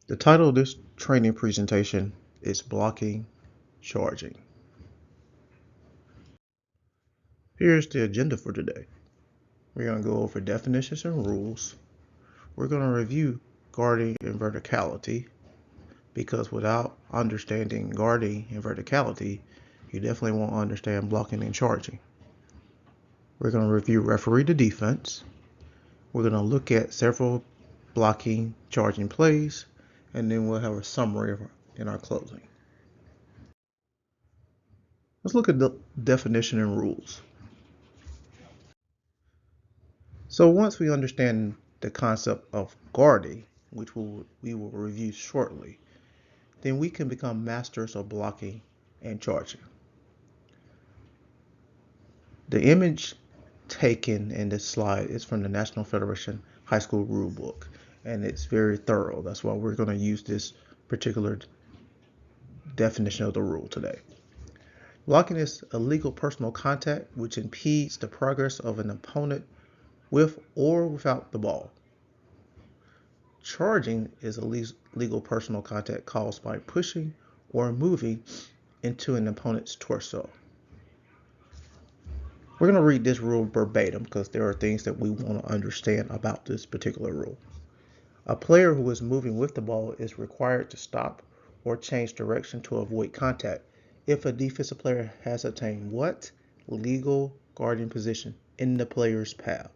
The title of this training presentation is Blocking Charging. Here's the agenda for today. We're going to go over definitions and rules. We're going to review guarding and verticality, because without understanding guarding and verticality, you definitely won't understand blocking and charging. We're going to review referee to defense. We're going to look at several blocking, charging plays, and then we'll have a summary in our closing. Let's look at the definition and rules. So once we understand the concept of guarding, which we will review shortly, then we can become masters of blocking and charging. The image taken in this slide is from the National Federation High School Rule Book, and it's very thorough. That's why we're going to use this particular definition of the rule today. Blocking is illegal personal contact which impedes the progress of an opponent with or without the ball. Charging is illegal personal contact caused by pushing or moving into an opponent's torso. We're going to read this rule verbatim because there are things that we want to understand about this particular rule. A player who is moving with the ball is required to stop or change direction to avoid contact if a defensive player has attained what? Legal guarding position in the player's path.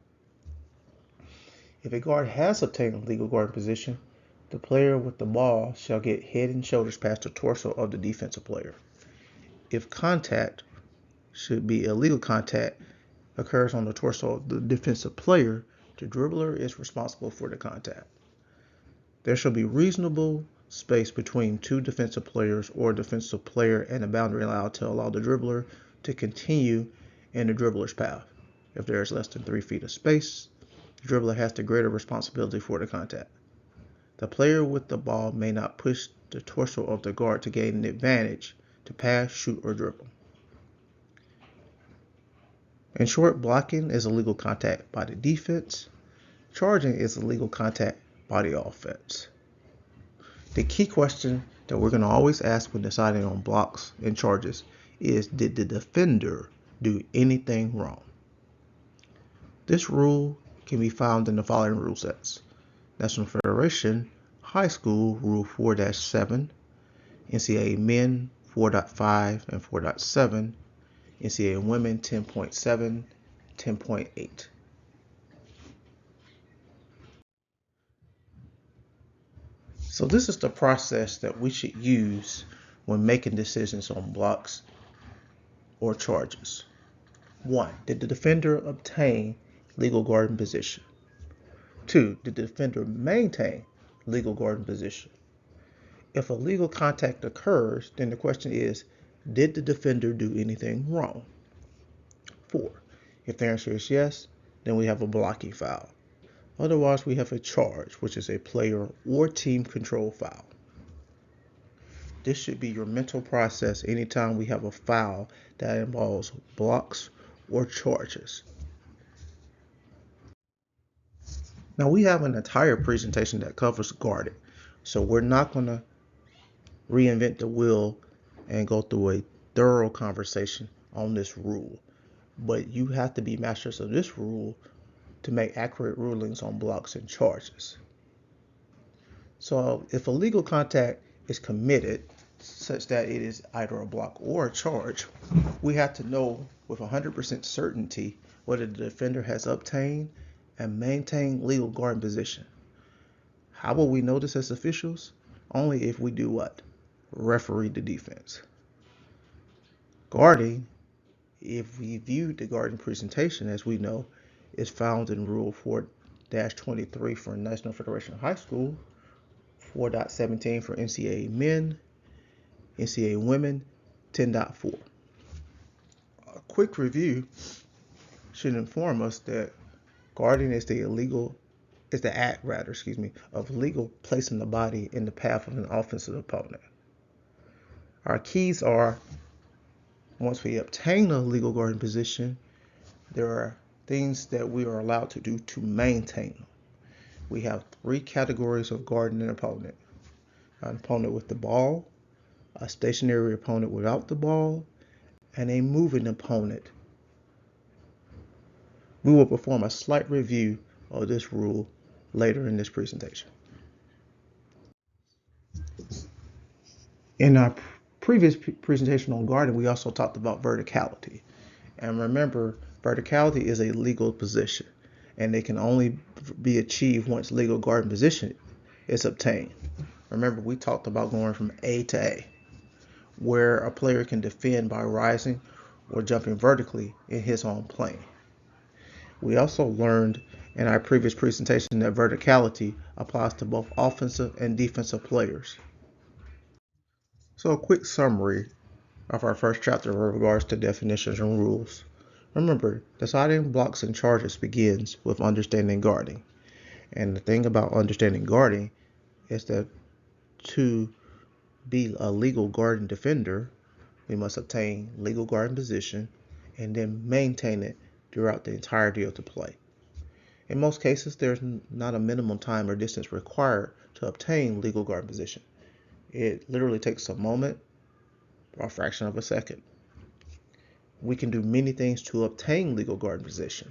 If a guard has obtained a legal guarding position, the player with the ball shall get head and shoulders past the torso of the defensive player. If contact, should be illegal contact, occurs on the torso of the defensive player, the dribbler is responsible for the contact. There shall be reasonable space between two defensive players or a defensive player and a boundary allowed to allow the dribbler to continue in the dribbler's path. If there is less than 3 feet of space, the dribbler has the greater responsibility for the contact. The player with the ball may not push the torso of the guard to gain an advantage to pass, shoot, or dribble. In short, blocking is illegal contact by the defense. Charging is illegal contact by the offense. The key question that we're going to always ask when deciding on blocks and charges is, did the defender do anything wrong? This rule can be found in the following rule sets: National Federation High School Rule 4-7, NCAA Men 4.5 and 4.7, NCAA Women 10.7, 10.8. So this is the process that we should use when making decisions on blocks or charges. 1. Did the defender obtain legal guarding position? 2. Did the defender maintain legal guarding position? If a legal contact occurs, then the question is, did the defender do anything wrong? 4. If the answer is yes, then we have a blocking foul. Otherwise, we have a charge, which is a player or team control foul. This should be your mental process anytime we have a foul that involves blocks or charges. Now we have an entire presentation that covers guarding, so we're not going to reinvent the wheel and go through a thorough conversation on this rule. But you have to be masters of this rule to make accurate rulings on blocks and charges. So if a legal contact is committed such that it is either a block or a charge, we have to know with 100% certainty whether the defender has obtained and maintained legal guarding position. How will we know this as officials? Only if we do what? Referee the defense. Guarding, if we view the guarding presentation, as we know, is found in Rule 4-23 for National Federation of High School, 4.17 for NCAA Men, NCAA Women 10.4. A quick review should inform us that guarding is the act of legal placing the body in the path of an offensive opponent. Our keys are, once we obtain a legal guarding position, there are things that we are allowed to do to maintain them. We have 3 categories of guarding an opponent. an opponent with the ball, a stationary opponent without the ball, and a moving opponent. We will perform a slight review of this rule later in this presentation. In our previous presentation on guarding, we also talked about verticality. And remember, verticality is a legal position, and it can only be achieved once legal guarding position is obtained. Remember, we talked about going from A to A, where a player can defend by rising or jumping vertically in his own plane. We also learned in our previous presentation that verticality applies to both offensive and defensive players. So a quick summary of our first chapter with regards to definitions and rules. Remember, deciding blocks and charges begins with understanding guarding. And the thing about understanding guarding is that to be a legal guarding defender, we must obtain legal guarding position and then maintain it throughout the entirety of the play. In most cases, there's not a minimum time or distance required to obtain legal guarding position. It literally takes a moment or a fraction of a second. We can do many things to obtain legal guarding position.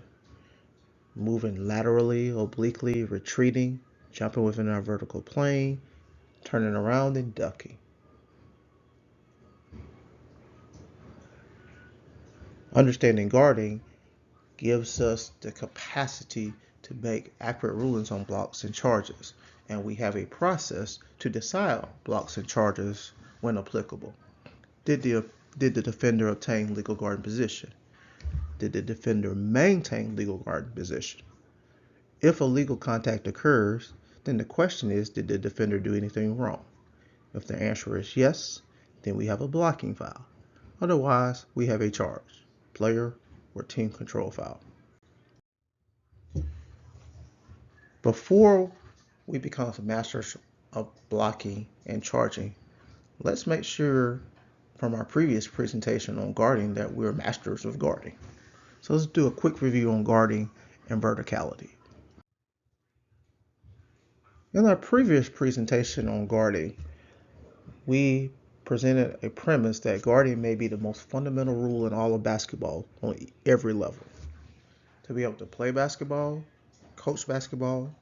Moving laterally, obliquely, retreating, jumping within our vertical plane, turning around, and ducking. Understanding guarding gives us the capacity to make accurate rulings on blocks and charges, and we have a process to decide blocks and charges when applicable. Did the defender obtain legal guarding position? Did the defender maintain legal guarding position? If a legal contact occurs, then the question is, did the defender do anything wrong? If the answer is yes, then we have a blocking foul. Otherwise, we have a charge, player or team control foul. Before we become masters of blocking and charging, let's make sure from our previous presentation on guarding that we're masters of guarding. So let's do a quick review on guarding and verticality. In our previous presentation on guarding, we presented a premise that guarding may be the most fundamental rule in all of basketball on every level. To be able to play basketball, coach basketball,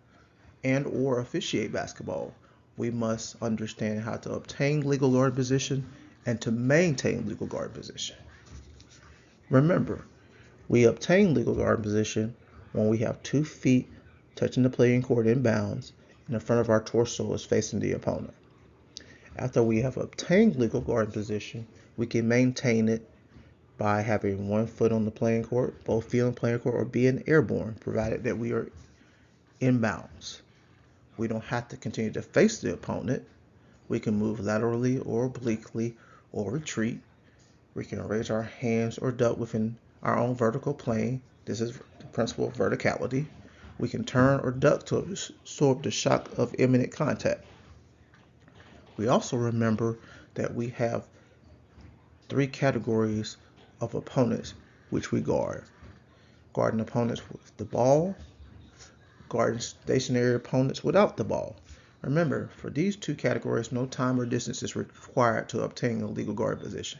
and or officiate basketball, we must understand how to obtain legal guard position and to maintain legal guard position. Remember, we obtain legal guard position when we have 2 feet touching the playing court in bounds and the front of our torso is facing the opponent. After we have obtained legal guard position, we can maintain it by having 1 foot on the playing court, both feet on the playing court, or being airborne, provided that we are in bounds. We don't have to continue to face the opponent. We can move laterally or obliquely or retreat. We can raise our hands or duck within our own vertical plane. This is the principle of verticality. We can turn or duck to absorb the shock of imminent contact. We also remember that we have 3 categories of opponents which we guard. Guarding opponents with the ball, guarding stationary opponents without the ball. Remember, for these 2 categories, no time or distance is required to obtain a legal guard position.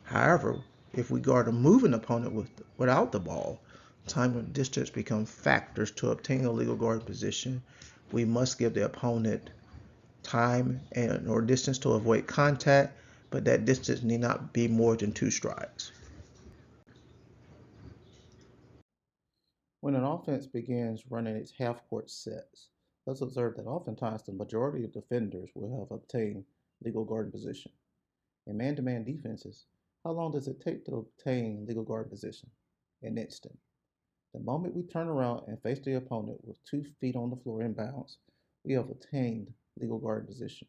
However, if we guard a moving opponent without the ball, time and distance become factors to obtain a legal guard position. We must give the opponent time and or distance to avoid contact, but that distance need not be more than 2 strides. When an offense begins running its half-court sets, let's observe that oftentimes the majority of defenders will have obtained legal guard position. In man-to-man defenses, how long does it take to obtain legal guard position? An instant. The moment we turn around and face the opponent with 2 feet on the floor inbounds, we have attained legal guard position.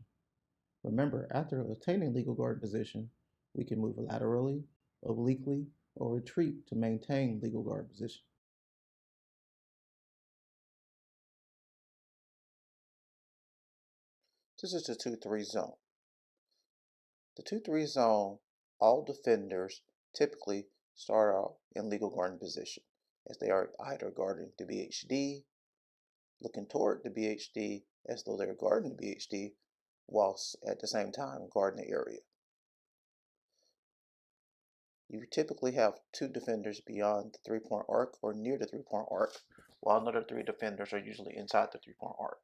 Remember, after attaining legal guard position, we can move laterally, obliquely, or retreat to maintain legal guard position. This is the 2-3 zone. The 2-3 zone, all defenders typically start out in legal guarding position, as they are either guarding the BHD, looking toward the BHD as though they're guarding the BHD, whilst at the same time guarding the area. You typically have 2 defenders beyond the 3-point arc or near the 3-point arc, while another 3 defenders are usually inside the 3-point arc.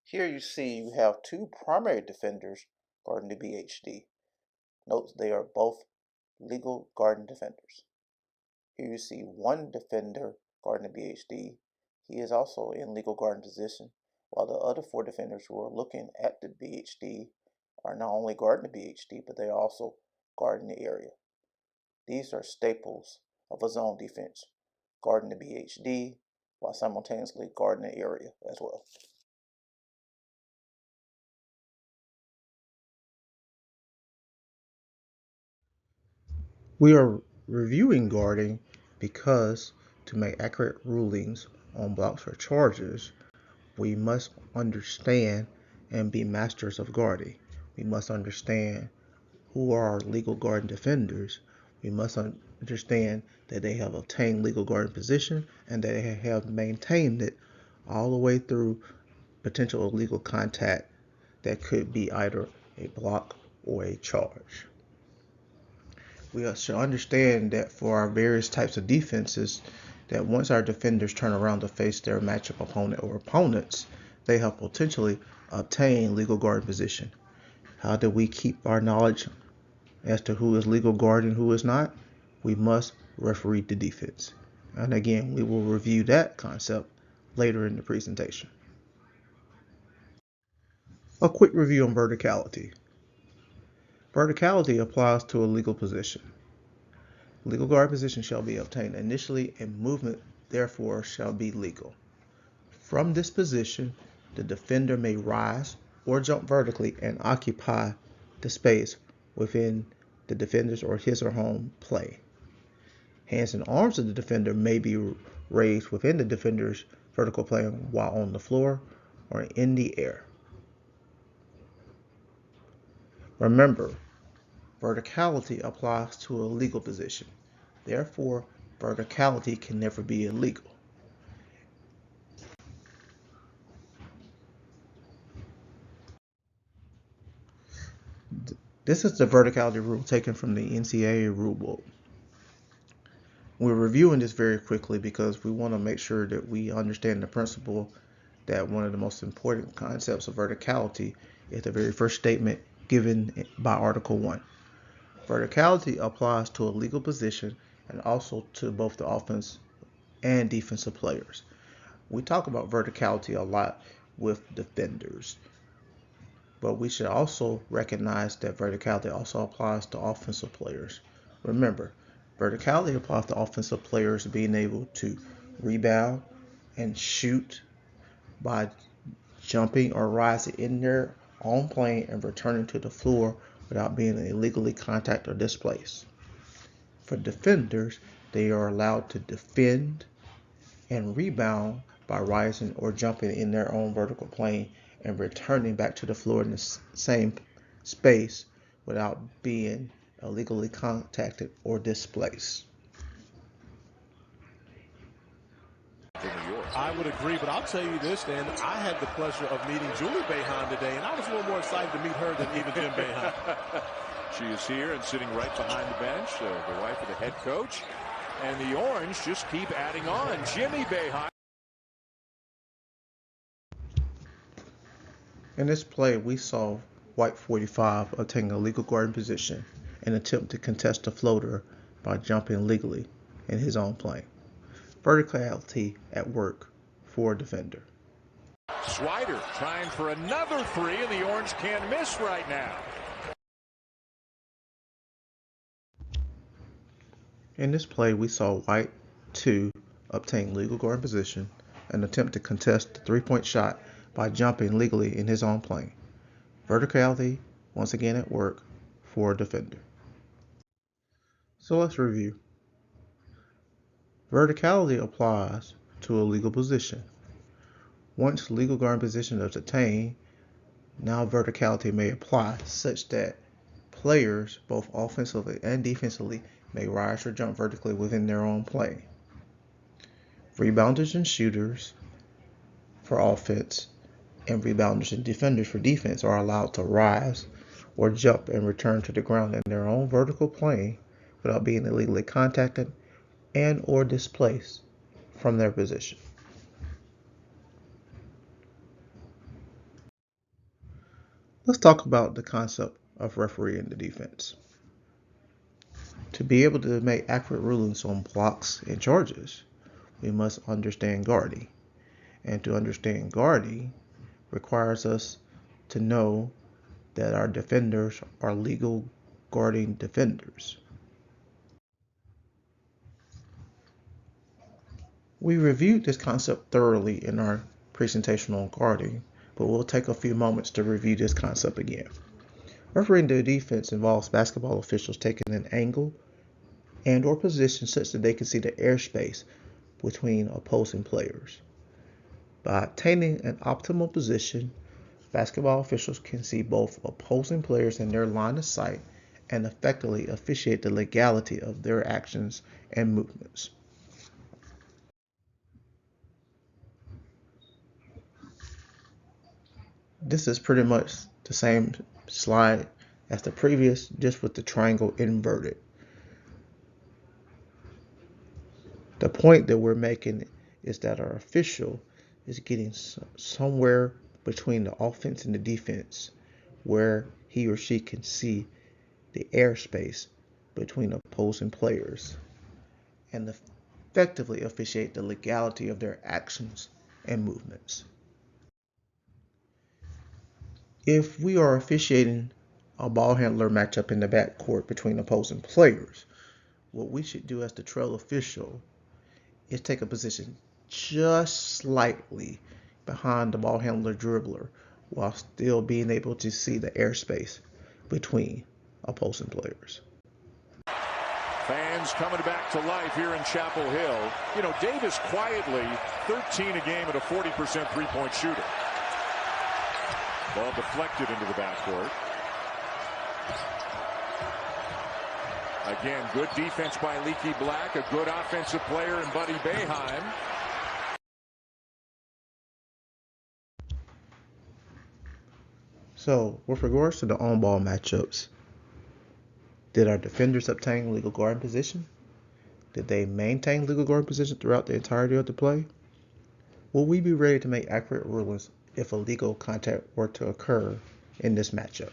Here you see you have 2 primary defenders guarding the BHD. Note they are both legal guarding defenders. Here you see 1 defender guarding the BHD. He is also in legal guarding position, while the other 4 defenders who are looking at the BHD are not only guarding the BHD, but they are also guarding the area. These are staples of a zone defense, guarding the BHD while simultaneously guarding the area as well. We are reviewing guarding because to make accurate rulings on blocks or charges, we must understand and be masters of guarding. We must understand who are our legal guarding defenders. We must understand that they have obtained legal guarding position and that they have maintained it all the way through potential illegal contact that could be either a block or a charge. We should understand that for our various types of defenses, that once our defenders turn around to face their matchup opponent or opponents, they have potentially obtained legal guard position. How do we keep our knowledge as to who is legal guard and who is not? We must referee the defense. And again, we will review that concept later in the presentation. A quick review on verticality. Verticality applies to a legal position. Legal guard position shall be obtained initially, and movement therefore shall be legal. From this position, the defender may rise or jump vertically and occupy the space within the defender's or his or home play. Hands and arms of the defender may be raised within the defender's vertical plane while on the floor or in the air. Remember, verticality applies to a legal position. Therefore, verticality can never be illegal. This is the verticality rule taken from the NCAA rulebook. We're reviewing this very quickly because we want to make sure that we understand the principle that one of the most important concepts of verticality is the very first statement given by Article 1. Verticality applies to a legal position and also to both the offense and defensive players. We talk about verticality a lot with defenders, but we should also recognize that verticality also applies to offensive players. Remember, verticality applies to offensive players being able to rebound and shoot by jumping or rising in their own plane and returning to the floor without being illegally contacted or displaced. For defenders, they are allowed to defend and rebound by rising or jumping in their own vertical plane and returning back to the floor in the same space without being illegally contacted or displaced. I would agree, but I'll tell you this, Dan. I had the pleasure of meeting Julie Boeheim today, and I was a little more excited to meet her than even Jim Boeheim. She is here and sitting right behind the bench, the wife of the head coach. And the Orange just keep adding on. Jimmy Boeheim. In this play, we saw White 45 obtain a legal guarding position and attempt to contest a floater by jumping legally in his own plane. Verticality at work for a defender. Swider trying for another three, and the Orange can't miss right now. In this play, we saw White 2 obtain legal guard position and attempt to contest the three-point shot by jumping legally in his own plane. Verticality, once again at work, for a defender. So let's review. Verticality applies to a legal position. Once legal guard position is attained, now verticality may apply such that players, both offensively and defensively, may rise or jump vertically within their own plane. Rebounders and shooters for offense and rebounders and defenders for defense are allowed to rise or jump and return to the ground in their own vertical plane without being illegally contacted and or displaced from their position. Let's talk about the concept of refereeing the defense. To be able to make accurate rulings on blocks and charges, we must understand guarding. And to understand guarding requires us to know that our defenders are legal guarding defenders. We reviewed this concept thoroughly in our presentation on guarding, but we'll take a few moments to review this concept again. Refereeing the defense involves basketball officials taking an angle and or position such that they can see the airspace between opposing players. By obtaining an optimal position, basketball officials can see both opposing players in their line of sight and effectively officiate the legality of their actions and movements. This is pretty much the same slide as the previous, just with the triangle inverted. The point that we're making is that our official is getting somewhere between the offense and the defense where he or she can see the airspace between opposing players and effectively officiate the legality of their actions and movements. If we are officiating a ball handler matchup in the backcourt between opposing players, what we should do as the trail official is take a position just slightly behind the ball handler dribbler while still being able to see the airspace between opposing players. Fans coming back to life here in Chapel Hill. You know, Davis quietly 13 a game at a 40% three-point shooter. Ball deflected into the backcourt. Again, good defense by Leaky Black, a good offensive player in Buddy Boeheim. So, with regards to the on-ball matchups, did our defenders obtain legal guarding position? Did they maintain legal guarding position throughout the entirety of the play? Will we be ready to make accurate rulings if a legal contact were to occur in this matchup?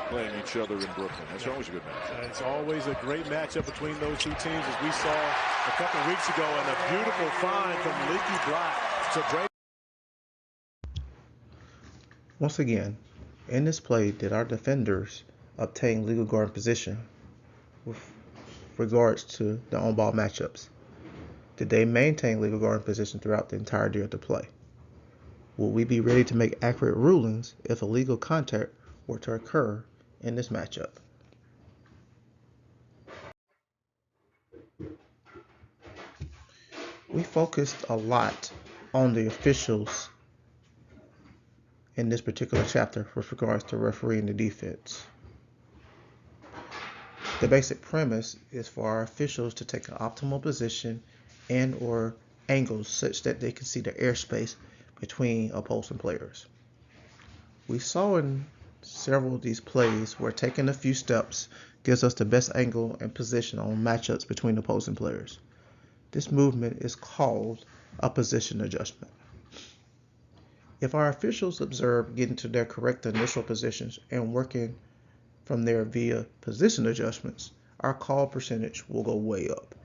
Playing each other in Brooklyn. That's always a good matchup. It's always a great matchup between those two teams, as we saw a couple of weeks ago, and a beautiful find from Leaky Black to break. Once again, in this play, did our defenders obtain legal guarding position with regards to the on-ball matchups? Did they maintain legal guarding position throughout the entirety of the play? Will we be ready to make accurate rulings if a legal contact were to occur in this matchup? We focused a lot on the officials in this particular chapter with regards to refereeing the defense. The basic premise is for our officials to take an optimal position and or angles such that they can see the airspace between opposing players. We saw in several of these plays where taking a few steps gives us the best angle and position on matchups between opposing players. This movement is called a position adjustment. If our officials observe getting to their correct initial positions and working from there via position adjustments, our call percentage will go way up.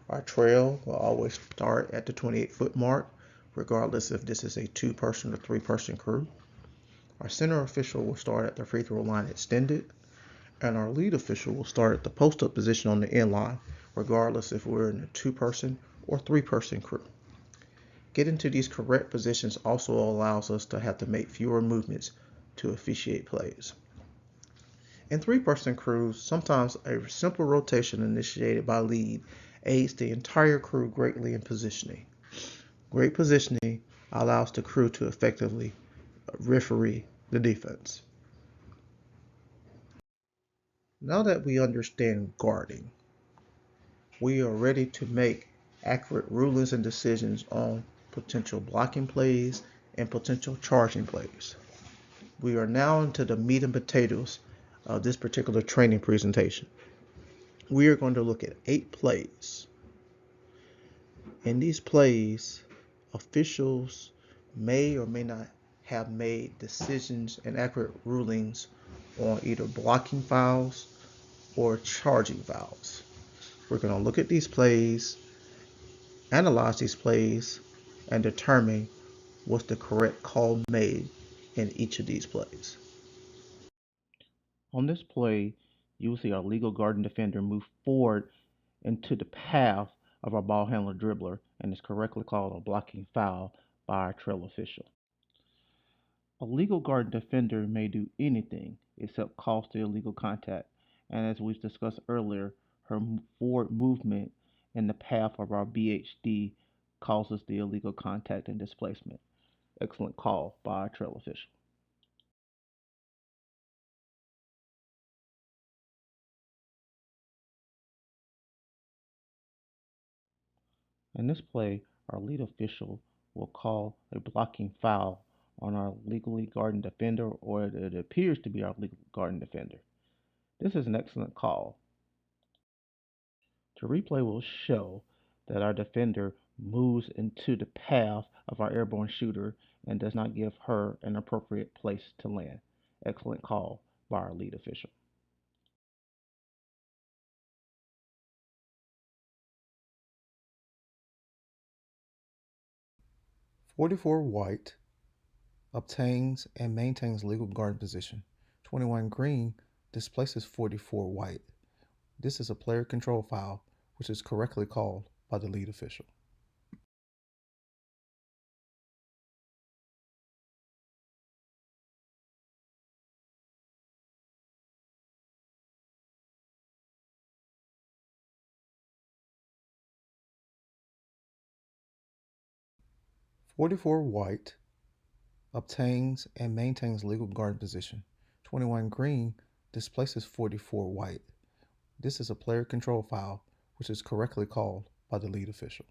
Our trail will always start at the 28-foot mark, regardless if this is a 2-person or 3-person crew. Our center official will start at the free throw line extended, and our lead official will start at the post-up position on the end line, regardless if we're in a 2-person or 3-person crew. Getting to these correct positions also allows us to have to make fewer movements to officiate plays. In 3-person crews, sometimes a simple rotation initiated by lead aids the entire crew greatly in positioning. Great positioning allows the crew to effectively referee the defense. Now that we understand guarding, we are ready to make accurate rulings and decisions on potential blocking plays and potential charging plays. We are now into the meat and potatoes of this particular training presentation. We are going to look at 8 plays. In these plays, officials may or may not have made decisions and accurate rulings on either blocking fouls or charging fouls. We're going to look at these plays, analyze these plays, and determine what's the correct call made in each of these plays. On this play, you will see our legal guard and defender move forward into the path of our ball handler dribbler, and is correctly called a blocking foul by our trail official. A legal guard and defender may do anything except cause the illegal contact, and as we've discussed earlier, her forward movement in the path of our BHD causes the illegal contact and displacement. Excellent call by our trail official. In this play, our lead official will call a blocking foul on our legally guarding defender, or it appears to be our legal guarding defender. This is an excellent call. The replay will show that our defender moves into the path of our airborne shooter and does not give her an appropriate place to land. Excellent call by our lead official. "44 white obtains and maintains legal guard position. 21 green displaces 44 white. This is a player control foul, which is correctly called by the lead official." "44 white obtains and maintains legal guard position. 21 green displaces 44 white. This is a player control foul, which is correctly called by the lead official.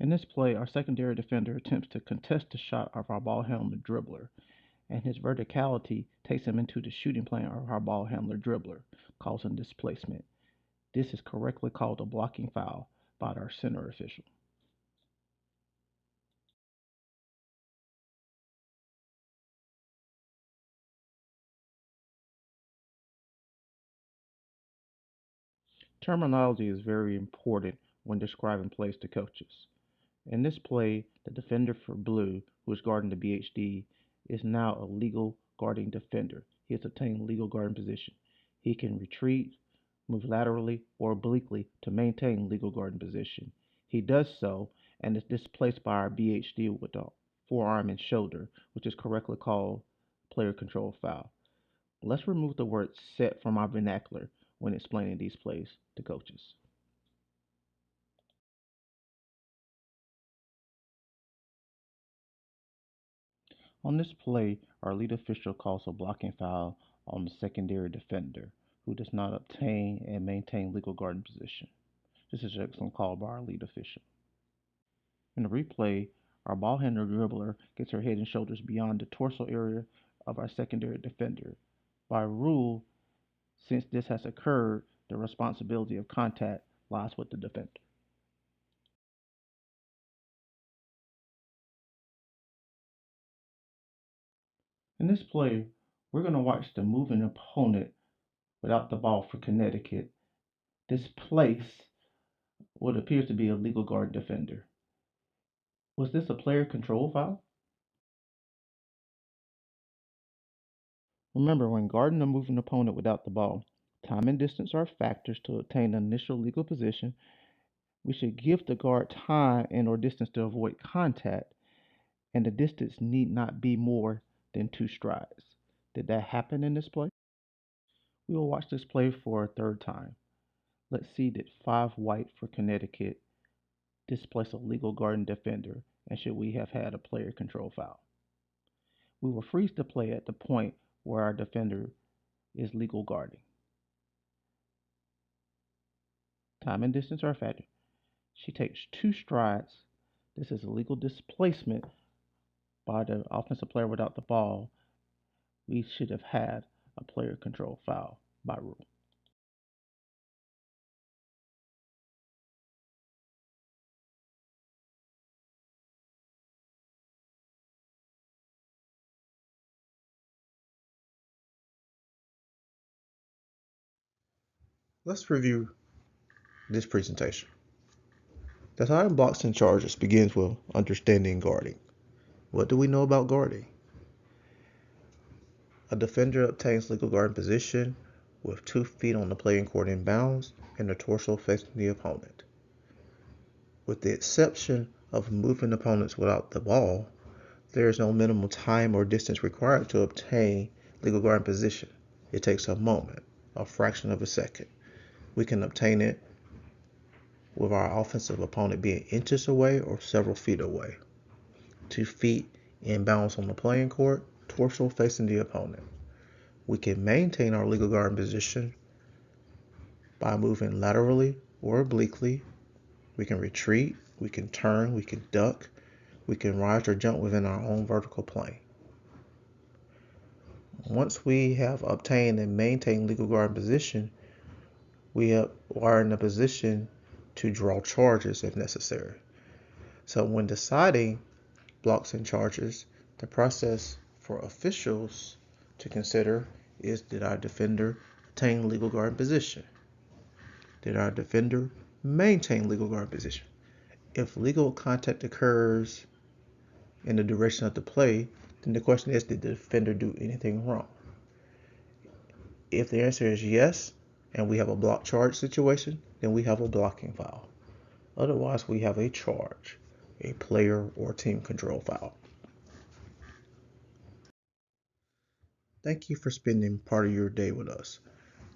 In this play, our secondary defender attempts to contest the shot of our ball handler dribbler, and his verticality takes him into the shooting plane of our ball handler dribbler, causing displacement. This is correctly called a blocking foul by our center official. Terminology is very important when describing plays to coaches. In this play, the defender for blue, who is guarding the BHD, is now a legal guarding defender. He has attained legal guarding position. He can retreat, move laterally or obliquely to maintain legal guarding position. He does so and is displaced by our BHD with a forearm and shoulder, which is correctly called player control foul. Let's remove the word set from our vernacular when explaining these plays to coaches. On this play, our lead official calls a blocking foul on the secondary defender, who does not obtain and maintain legal guarding position. This is an excellent call by our lead official. In the replay, our ball handler dribbler gets her head and shoulders beyond the torso area of our secondary defender. By rule, since this has occurred, the responsibility of contact lies with the defender. In this play, we're going to watch the moving opponent without the ball for Connecticut displace what appears to be a legal guard defender. Was this a player control foul? Remember, when guarding a moving opponent without the ball, time and distance are factors to obtain an initial legal position. We should give the guard time and or distance to avoid contact, and the distance need not be more than 2 strides. Did that happen in this play? We will watch this play for a third time. Let's see did 5 white for Connecticut displace a legal guard defender, and should we have had a player control foul? We will freeze the play at the point where our defender is legal guarding. Time and distance are a factor. She takes 2 strides. This is a legal displacement by the offensive player without the ball. We should have had a player control foul by rule. Let's review this presentation. The time blocks and charges begins with understanding guarding. What do we know about guarding? A defender obtains legal guard position with 2 feet on the playing court in bounds and the torso facing the opponent. With the exception of moving opponents without the ball, there is no minimum time or distance required to obtain legal guard position. It takes a moment, a fraction of a second. We can obtain it with our offensive opponent being inches away or several feet away. 2 feet in bounds on the playing court, torso facing the opponent. We can maintain our legal guard position by moving laterally or obliquely. We can retreat, we can turn, we can duck, we can rise or jump within our own vertical plane. Once we have obtained and maintained legal guard position, we are in a position to draw charges if necessary. So when deciding blocks and charges, the process for officials to consider is, did our defender obtain legal guard position? Did our defender maintain legal guard position? If legal contact occurs in the direction of the play, then the question is, did the defender do anything wrong? If the answer is yes, and we have a block charge situation, then we have a blocking foul. Otherwise, we have a charge, a player or team control foul. Thank you for spending part of your day with us.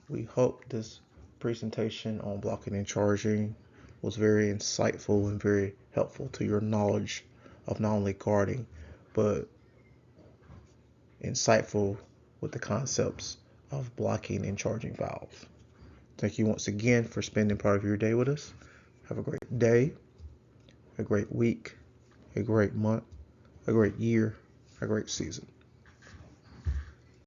We hope this presentation on blocking and charging was very insightful and very helpful to your knowledge of not only guarding, but insightful with the concepts of blocking and charging fouls. Thank you once again for spending part of your day with us. Have a great day, a great week, a great month, a great year, a great season.